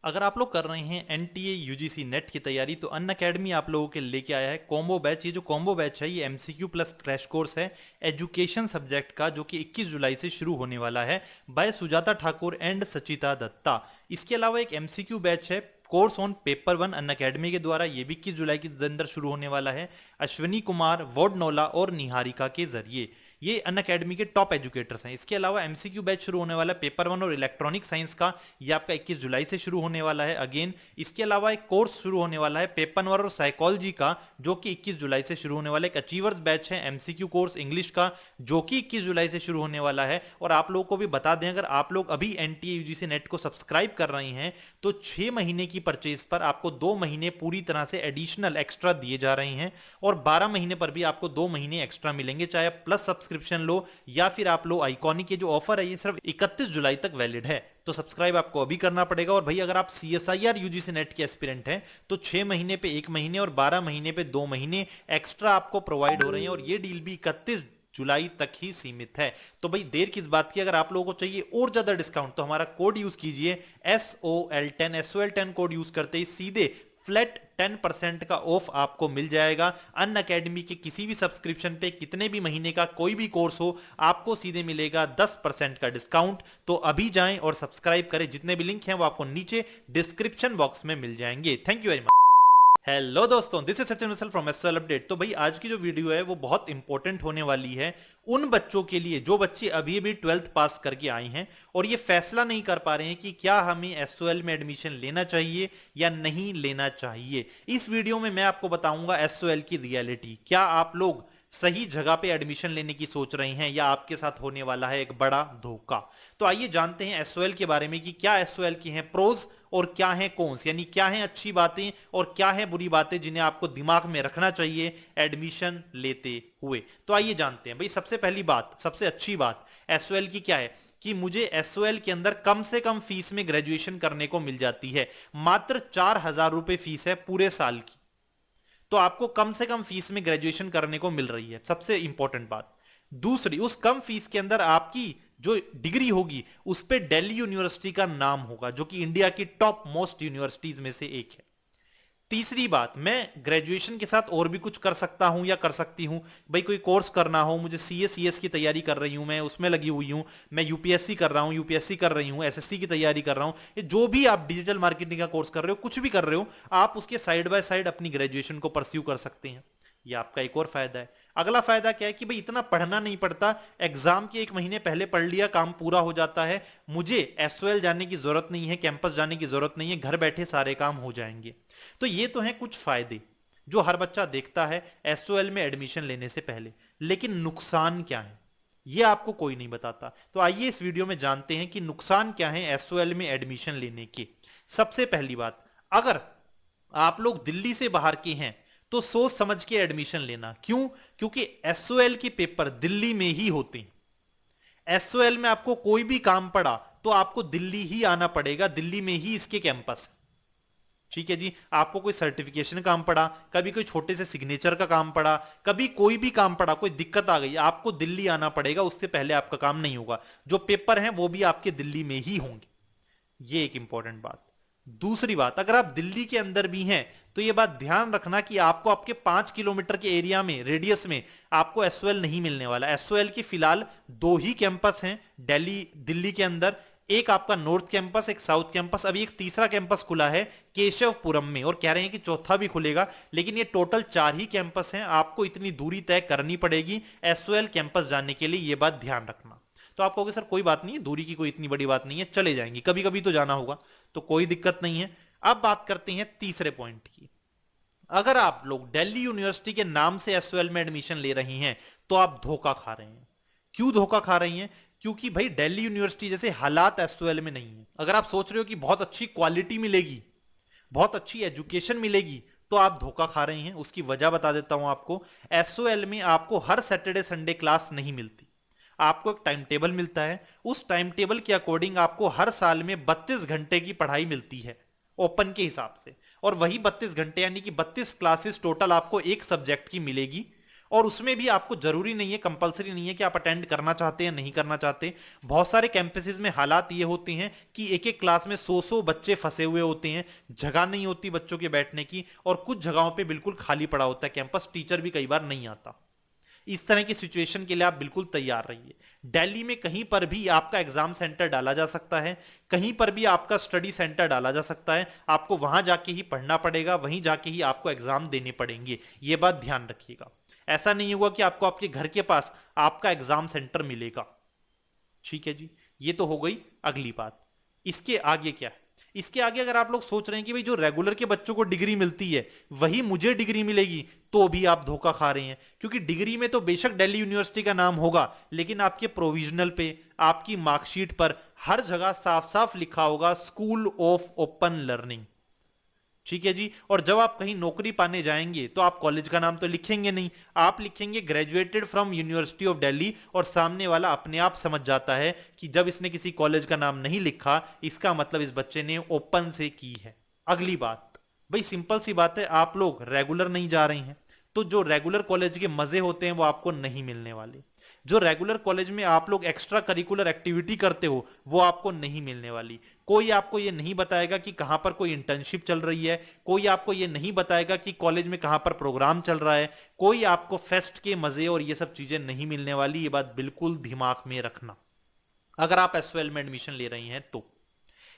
अगर आप लोग कर रहे हैं एनटीए यूजीसी नेट की तैयारी तो अनअकैडमी आप लोगों के लेके आया है कॉम्बो बैच। ये जो कॉम्बो बैच है ये एमसीक्यू प्लस क्रैश कोर्स है एजुकेशन सब्जेक्ट का, जो कि 21 जुलाई से शुरू होने वाला है बाय सुजाता ठाकुर एंड सचिता दत्ता। इसके अलावा एक एमसीक्यू बैच है course on paper one Unacademy के द्वारा, ये भी 21 जुलाई के अंदर शुरू होने वाला है अश्विनी कुमार, वोडनोला और निहारिका के जरिए। ये अनअकैडमी के टॉप एजुकेटर्स हैं। इसके अलावा एमसीक्यू बैच शुरू होने वाला है पेपर वन और इलेक्ट्रॉनिक साइंस का, ये आपका 21 जुलाई से शुरू होने वाला है अगेन। इसके अलावा एक कोर्स शुरू होने वाला है पेपर वन और साइकोलॉजी का, जो कि 21 जुलाई से शुरू होने वाला है। एक अचीवर्स बैच है एमसीक्यू कोर्स इंग्लिश का, जो कि 21 जुलाई से शुरू होने वाला है। और आप लोगों को भी बता दें, अगर आप लोग अभी एनटीए यूजीसी नेट को सब्सक्राइब कर रहे हैं तो 6 महीने की परचेज पर आपको 2 महीने पूरी तरह से एडिशनल एक्स्ट्रा दिए जा रहे हैं, और 12 महीने पर भी आपको 2 महीने एक्स्ट्रा मिलेंगे, चाहे आप प्लस सब्सक्रिप्शन लो या फिर आप लो आइकॉनिक। के जो ऑफर है ये सिर्फ 31 जुलाई तक वैलिड है, तो सब्सक्राइब आपको अभी करना पड़ेगा। और भाई अगर आप सीएसआईआर यूजीसी नेट के एस्पिरेंट हैं तो 6 महीने पे 1 महीने और 12 महीने पे 2 महीने एक्स्ट्रा आपको प्रोवाइड हो रहे हैं, और ये डील भी 31 जुलाई तक ही सीमित है। तो भाई देर किस बात की, अगर आप लोगों को चाहिए और ज्यादा डिस्काउंट तो हमारा कोड यूज कीजिए SOL10 कोड यूज करते ही सीधे फ्लैट 10% का ऑफ आपको मिल जाएगा। अनअकैडमी के किसी भी सब्सक्रिप्शन पे कितने भी महीने का कोई भी कोर्स हो, आपको सीधे मिलेगा 10% का डिस्काउंट। तो अभी जाएं और सब्सक्राइब करें। जितने भी लिंक हैं वो आपको नीचे डिस्क्रिप्शन बॉक्स में मिल जाएंगे। Thank you very much. Hello दोस्तों, this is Sachin Misal from SL update. तो भाई आज की जो वीडियो है वो बहुत इंपॉर्टेंट होने वाली है उन बच्चों के लिए जो बच्चे अभी अभी 12th पास करके आए हैं और ये फैसला नहीं कर पा रहे हैं कि क्या हमें एसओएल में एडमिशन लेना चाहिए या नहीं लेना चाहिए। इस वीडियो में मैं आपको बताऊंगा एसओएल की रियलिटी। क्या आप लोग सही जगह पे एडमिशन लेने की सोच रहे हैं या आपके साथ होने वाला है एक बड़ा धोखा। तो आइए जानते हैं एसओएल के बारे में कि क्या एसओएल की हैं प्रोज और क्या है कॉन्स, यानी क्या है अच्छी बातें और क्या है बुरी बातें जिन्हें आपको दिमाग में रखना चाहिए एडमिशन लेते हुए। तो आइए जानते हैं। भाई सबसे पहली बात, सबसे अच्छी बात एसओएल की क्या है कि मुझे एसओएल के अंदर कम से कम फीस में ग्रेजुएशन करने को मिल जाती है। मात्र 4,000 रुपए फीस है पूरे साल की, तो आपको कम से कम फीस में ग्रेजुएशन करने को मिल रही है, सबसे इंपॉर्टेंट बात। दूसरी, उस कम फीस के अंदर आपकी जो डिग्री होगी उस पे दिल्ली यूनिवर्सिटी का नाम होगा, जो कि इंडिया की टॉप मोस्ट यूनिवर्सिटीज में से एक है। तीसरी बात, मैं ग्रेजुएशन के साथ और भी कुछ कर सकता हूं या कर सकती हूं। भाई कोई कोर्स करना हो, मुझे सीएस की तैयारी कर रही हूं, मैं उसमें लगी हुई हूं, मैं यूपीएससी कर रहा हूं, यूपीएससी कर रही हूं, एसएससी की तैयारी कर रहा हूं, ये जो भी आप डिजिटल मार्केटिंग का कोर्स कर रहे हो, कुछ भी कर रहे हो, आप उसके साइड बाय साइड अपनी ग्रेजुएशन को परस्यू कर सकते हैं। ये आपका एक और फायदा है। अगला फायदा क्या है कि भाई इतना पढ़ना नहीं पड़ता, एग्जाम के 1 महीने पहले पढ़ लिया, काम पूरा हो जाता है। मुझे एसओएल जाने की जरूरत नहीं है, कैंपस जाने की जरूरत नहीं है, घर बैठे सारे काम हो जाएंगे। तो ये तो हैं कुछ फायदे जो हर बच्चा देखता है एसओएल में एडमिशन लेने से पहले। लेकिन नुकसान क्या है ये आपको कोई नहीं बताता। तो आइए इस वीडियो में जानते हैं कि नुकसान क्या है एसओएल में एडमिशन लेने के। सबसे पहली बात, अगर आप लोग दिल्ली से बाहर के हैं तो सोच समझ के एडमिशन लेना। क्यों? क्योंकि एसओएल के पेपर दिल्ली में ही होते हैं। एसओएल में आपको कोई भी काम पड़ा तो आपको दिल्ली ही आना पड़ेगा, दिल्ली में ही इसके कैंपस है। ठीक है जी। आपको कोई सर्टिफिकेशन काम पड़ा, कभी कोई छोटे से सिग्नेचर का काम पड़ा, कभी कोई भी काम पड़ा, कोई दिक्कत आ गई, आपको दिल्ली आना पड़ेगा, उससे पहले आपका काम नहीं होगा। जो पेपर हैं वो भी आपके दिल्ली में ही होंगे। ये एक इंपॉर्टेंट बात। दूसरी बात, अगर आप दिल्ली के अंदर भी हैं तो ये बात ध्यान रखना कि आपको आपके 5 किलोमीटर के एरिया में, रेडियस में आपको एसओएल नहीं मिलने वाला। एसओएल की फिलहाल 2 ही कैंपस हैं दिल्ली के अंदर। एक आपका नॉर्थ कैंपस, एक साउथ कैंपस, अभी एक तीसरा कैंपस खुला है केशवपुरम में और कह रहे हैं कि चौथा भी खुलेगा। लेकिन ये टोटल 4 ही कैंपस हैं। आपको इतनी दूरी तय करनी पड़ेगी एसओएल कैंपस जाने के लिए, ये बात ध्यान रखना। तो आप कहोगे सर कोई बात नहीं है, दूरी की कोई इतनी बड़ी बात नहीं है, चले जाएंगे, कभी कभी तो जाना होगा, तो कोई दिक्कत नहीं है। अब बात करते हैं तीसरे पॉइंट की। अगर आप लोग दिल्ली यूनिवर्सिटी के नाम से एसओएल में एडमिशन ले रही हैं तो आप धोखा खा रहे हैं। क्यों धोखा खा रही हैं? क्योंकि भाई दिल्ली यूनिवर्सिटी जैसे हालात एसओएल में नहीं है। अगर आप सोच रहे हो कि बहुत अच्छी क्वालिटी मिलेगी, बहुत अच्छी एजुकेशन मिलेगी, तो आप धोखा खा रहे हैं। उसकी वजह बता देता हूं आपको। एसओएल में आपको हर सैटरडे संडे क्लास नहीं मिलती, आपको एक टाइम टेबल मिलता है। उस टाइम टेबल के अकॉर्डिंग आपको हर साल में 32 घंटे की पढ़ाई मिलती है ओपन के हिसाब से, और वही 32 घंटे यानी कि 32 क्लासेस टोटल आपको एक सब्जेक्ट की मिलेगी। और उसमें भी आपको जरूरी नहीं है, कंपलसरी नहीं है कि आप अटेंड करना चाहते हैं नहीं करना चाहते। बहुत सारे कैंपसेस में हालात ये होते हैं कि एक एक क्लास में 100 बच्चे फंसे हुए होते हैं, जगह नहीं होती बच्चों के बैठने की, और कुछ जगहों पे बिल्कुल खाली पड़ा होता है कैंपस, टीचर भी कई बार नहीं आता। इस तरह की सिचुएशन के लिए आप बिल्कुल तैयार रहिए। दिल्ली में कहीं पर भी आपका एग्जाम सेंटर डाला जा सकता है, कहीं पर भी आपका स्टडी सेंटर डाला जा सकता है, आपको वहां जाके ही पढ़ना पड़ेगा, वहीं जाके ही आपको एग्जाम देने पड़ेंगे, ये बात ध्यान रखिएगा। ऐसा नहीं होगा कि आपको आपके घर के पास आपका एग्जाम सेंटर मिलेगा। ठीक है जी, ये तो हो गई अगली बात। इसके आगे क्या है? इसके आगे अगर आप लोग सोच रहे हैं कि भाई जो रेगुलर के बच्चों को डिग्री मिलती है वही मुझे डिग्री मिलेगी, तो भी आप धोखा खा रहे हैं, क्योंकि डिग्री में तो बेशक दिल्ली यूनिवर्सिटी का नाम होगा, लेकिन आपके प्रोविजनल पे, आपकी मार्कशीट पर हर जगह साफ साफ लिखा होगा स्कूल ऑफ ओपन लर्निंग। ठीक है जी। और जब आप कहीं नौकरी पाने जाएंगे तो आप कॉलेज का नाम तो लिखेंगे नहीं, आप लिखेंगे graduated from university of Delhi, और सामने वाला अपने आप समझ जाता है कि जब इसने किसी कॉलेज का नाम नहीं लिखा, इसका मतलब इस बच्चे ने ओपन से की है। अगली बात, भाई सिंपल सी बात है, आप लोग रेगुलर नहीं जा रहे हैं, तो जो रेगुलर कॉलेज के मजे होते हैं वो आपको नहीं मिलने वाले। जो रेगुलर कॉलेज में आप लोग एक्स्ट्रा करिकुलर एक्टिविटी करते हो वो आपको नहीं मिलने वाली। कोई आपको ये नहीं बताएगा कि कहां पर कोई इंटर्नशिप चल रही है, कोई आपको ये नहीं बताएगा कि कॉलेज में कहां पर प्रोग्राम चल रहा है, कोई आपको फेस्ट के मजे और ये सब चीजें नहीं मिलने वाली। ये बात बिल्कुल दिमाग में रखना अगर आप एसओएल में एडमिशन ले रही हैं तो।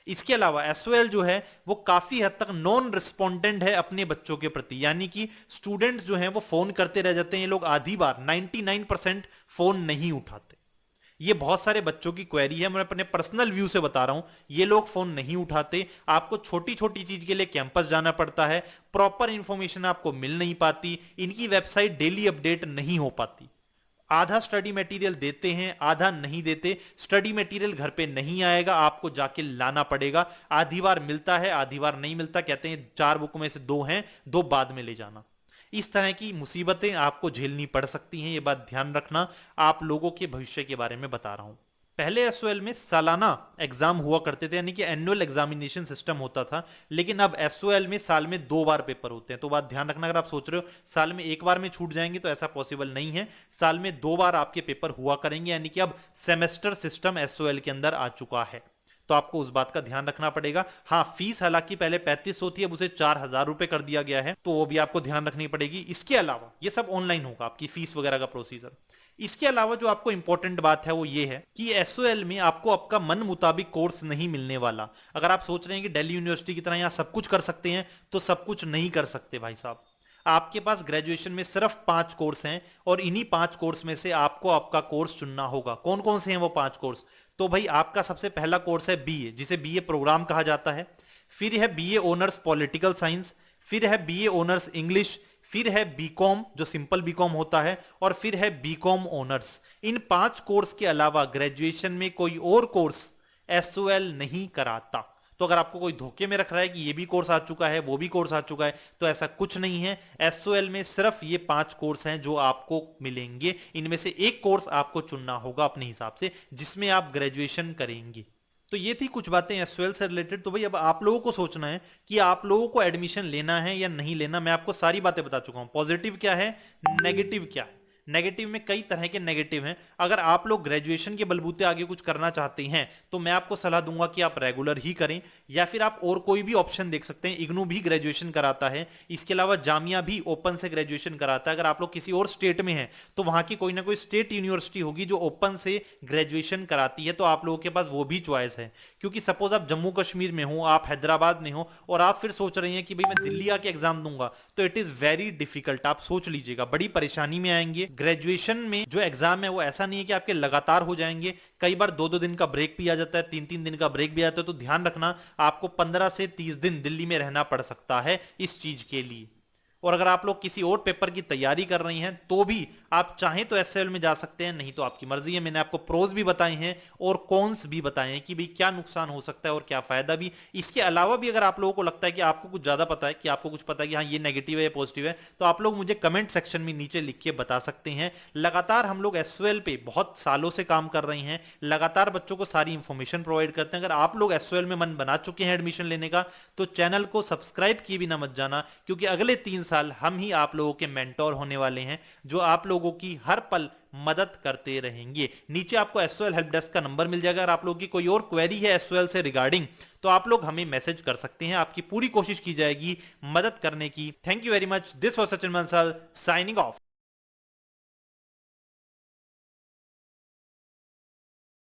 इसके अलावा एसओएल जो है वो काफी हद तक नॉन रिस्पोंडेंट है अपने बच्चों के प्रति, यानी कि स्टूडेंट्स जो हैं वो फोन करते रह जाते हैं, ये लोग आधी बार 99% फोन नहीं उठाते। ये बहुत सारे बच्चों की क्वेरी है, मैं अपने पर्सनल व्यू से बता रहा हूं, ये लोग फोन नहीं उठाते। आपको छोटी छोटी चीज के लिए कैंपस जाना पड़ता है, प्रॉपर इंफॉर्मेशन आपको मिल नहीं पाती, इनकी वेबसाइट डेली अपडेट नहीं हो पाती। आधा स्टडी मटेरियल देते हैं, आधा नहीं देते, स्टडी मटेरियल घर पे नहीं आएगा, आपको जाके लाना पड़ेगा। आधी बार मिलता है, आधी बार नहीं मिलता, कहते हैं 4 बुक में से 2 हैं, 2 बाद में ले जाना। इस तरह की मुसीबतें आपको झेलनी पड़ सकती हैं, ये बात ध्यान रखना। आप लोगों के भविष्य के बारे में बता रहा हूं। पहले एसओएल में सालाना एग्जाम हुआ करते थे, यानी कि एनुअल एग्जामिनेशन सिस्टम होता था, लेकिन अब एसओएल में साल में 2 बार पेपर होते हैं। तो बात ध्यान रखना, अगर आप सोच रहे हो साल में 1 बार में छूट जाएंगे तो ऐसा पॉसिबल नहीं है, साल में 2 बार आपके पेपर हुआ करेंगे, यानी कि अब सेमेस्टर सिस्टम एसओएल के अंदर आ चुका है। तो आपको उस बात का ध्यान रखना पड़ेगा। हाँ, फीस हालांकि पहले 3500 थी, अब उसे 4000 रुपए कर दिया गया है, तो वो भी आपको ध्यान रखनी पड़ेगी। इसके अलावा ये सब ऑनलाइन होगा, आपकी फीस वगैरह का प्रोसीजर। इसके अलावा जो आपको इंपॉर्टेंट बात है वो ये है कि एसओएल में आपको आपका मन मुताबिक कोर्स नहीं मिलने वाला। अगर आप सोच रहे हैं कि दिल्ली यूनिवर्सिटी की तरह यहां सब कुछ कर सकते हैं, तो सब कुछ नहीं कर सकते भाई साहब। आपके पास ग्रेजुएशन में सिर्फ 5 कोर्स हैं, और इन्हीं 5 कोर्स में से आपको आपका कोर्स चुनना होगा। कौन कौन से हैं वो 5 कोर्स? तो भाई आपका सबसे पहला कोर्स है बीए, जिसे बीए प्रोग्राम कहा जाता है। फिर है बीए ऑनर्स पॉलिटिकल साइंस, फिर है बीए ऑनर्स इंग्लिश, फिर है बीकॉम जो सिंपल बीकॉम होता है, और फिर है बीकॉम ऑनर्स। इन 5 कोर्स के अलावा ग्रेजुएशन में कोई और कोर्स एसओएल नहीं कराता। तो अगर आपको कोई धोखे में रख रहा है कि ये भी कोर्स आ चुका है, वो भी कोर्स आ चुका है, तो ऐसा कुछ नहीं है। एसओएल में सिर्फ ये 5 कोर्स हैं जो आपको मिलेंगे। इनमें से एक कोर्स आपको चुनना होगा अपने हिसाब से, जिसमें आप ग्रेजुएशन करेंगे। तो ये थी कुछ बातें एसओएल से रिलेटेड। तो भाई अब आप लोगों को सोचना है कि आप लोगों को एडमिशन लेना है या नहीं लेना। मैं आपको सारी बातें बता चुका हूं, पॉजिटिव क्या है, नेगेटिव क्या है। नेगेटिव में कई तरह के नेगेटिव हैं। अगर आप लोग ग्रेजुएशन के बलबूते आगे कुछ करना चाहते हैं तो मैं आपको सलाह दूंगा कि आप रेगुलर ही करें, या फिर आप और कोई भी ऑप्शन देख सकते हैं। इग्नू भी ग्रेजुएशन कराता है, इसके अलावा जामिया भी ओपन से ग्रेजुएशन कराता है। अगर आप लोग किसी और स्टेट में हैं तो वहां की कोई ना कोई स्टेट यूनिवर्सिटी होगी जो ओपन से ग्रेजुएशन कराती है, तो आप लोगों के पास वो भी चॉइस है। क्योंकि सपोज आप जम्मू कश्मीर में हो, आप हैदराबाद में हो, और आप फिर सोच रहे हैं कि भाई मैं दिल्ली आके एग्जाम दूंगा, तो इट इज वेरी डिफिकल्ट। आप सोच लीजिएगा, बड़ी परेशानी में आएंगे। ग्रेजुएशन में जो एग्जाम है वो ऐसा नहीं है कि आपके लगातार हो जाएंगे, कई बार 2-2 दिन का ब्रेक भी आ जाता है, 3-3 दिन का ब्रेक भी आ जाता है। तो ध्यान रखना, आपको 15 से 30 दिन दिल्ली में रहना पड़ सकता है इस चीज के लिए। और अगर आप लोग किसी और पेपर की तैयारी कर रही हैं तो भी आप चाहें तो एसएल में जा सकते हैं, नहीं तो आपकी मर्जी है। मैंने आपको प्रोज भी बताए हैं और कॉन्स भी बताए हैं कि भाई क्या नुकसान हो सकता है और क्या फायदा भी। इसके अलावा भी अगर आप लोगों को लगता है कि आपको कुछ ज्यादा पता है, कि आपको कुछ पता है कि हाँ ये नेगेटिव है, ये पॉजिटिव है, तो आप लोग मुझे कमेंट सेक्शन में नीचे लिख के बता सकते हैं। लगातार हम लोग एसओएल पे बहुत सालों से काम कर रहे हैं, लगातार बच्चों को सारी इंफॉर्मेशन प्रोवाइड करते हैं। अगर आप लोग एसओएल में मन बना चुके हैं एडमिशन लेने का, तो चैनल को सब्सक्राइब किए बिना मत जाना, क्योंकि अगले 3 साल हम ही आप लोगों के मेंटोर होने वाले हैं, जो आप लोगों की हर पल मदद करते रहेंगे। नीचे आपको एसओएल हेल्प डेस्क का नंबर मिल जाएगा। अगर आप लोगों की कोई और क्वेरी है एसओएल से रिगार्डिंग, तो आप लोग हमें मैसेज कर सकते हैं। आपकी पूरी कोशिश की जाएगी मदद करने की। Thank you very much. This was Sachin Bansal signing off.